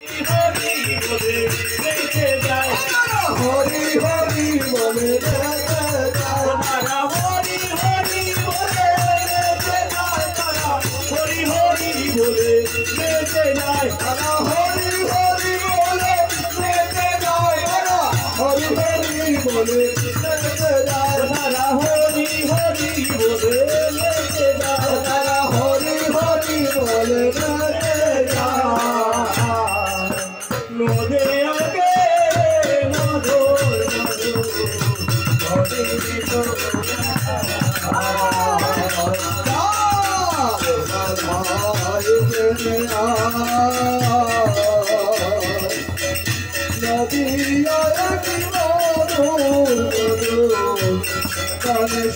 হরি বলে বেঁচে যায় হরি হরি বলে তারা হরি হরি বলে বেঁচে যায় তারা হরি হরি বলে বেঁচে যায় তারা হরি হরি বলে বেঁচে যায় তারা হরি হরি বলে বেঁচে যায় তারা হরি হরি বলে বেঁচে যায় তারা হরি হরি বলে বেঁচে যায় নদে আগে মধুর মধুর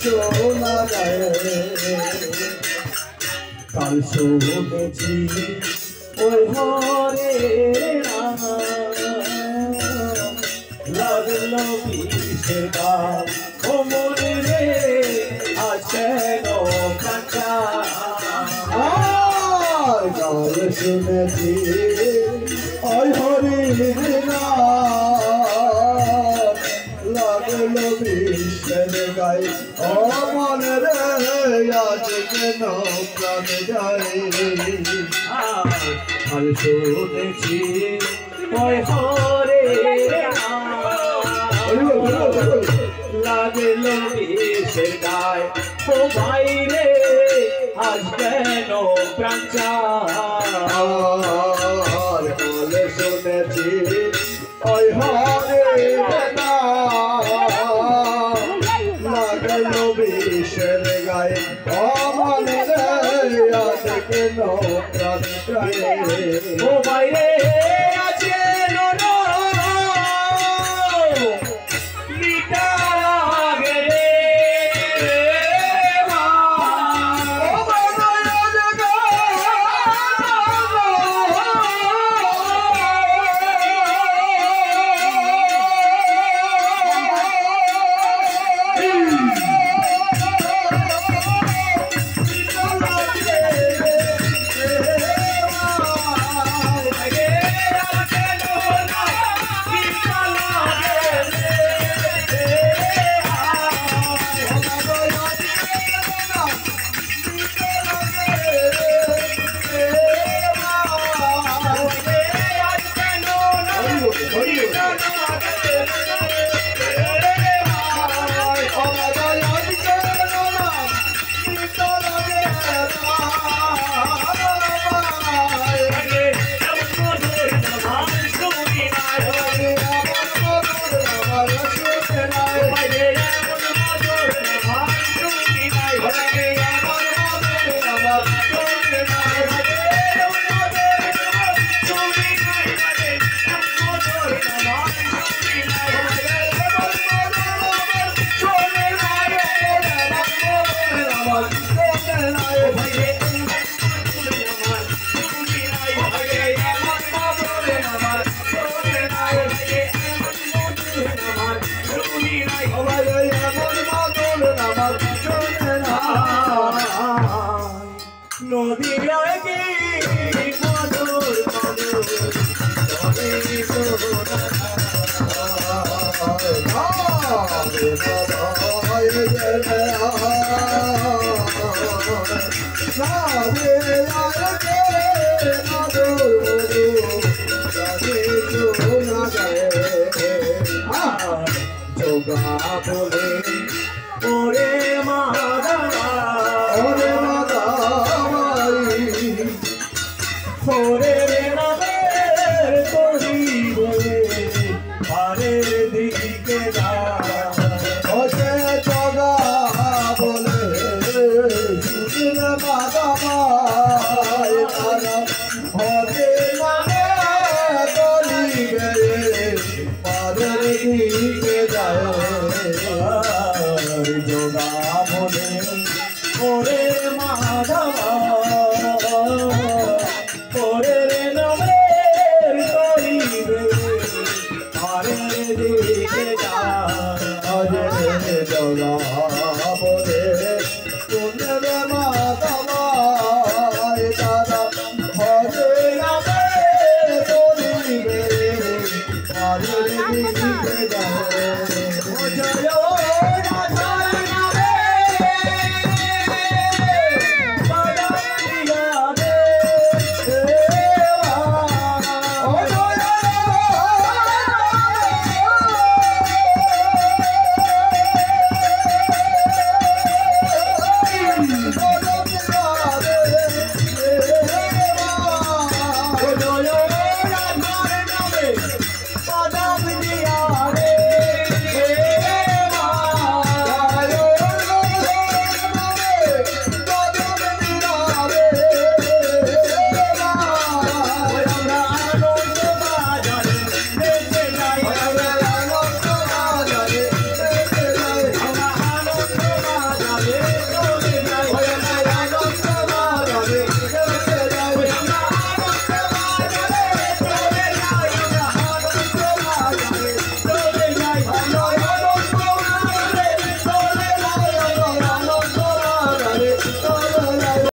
শোনা যায় কাল শুনেছি ওই হরে লাগলো বিষের গান ও মনে রে আছে কাঁচা গাল শুনেছি ওই হরি লাগলো বিষের গাই ও মনে রে আজ কেন প্রাণ যায় কাল শুনেছি ওই হরে লাগলো বিষের গায় ও ভাই রে আজ কেন প্রাণ চায় কাল শুনেছি ওই হরে লাগলো বিষের গায়ে ও মনে রে আজ কেন প্রাণ চায় ও ভাই রে আজ কেন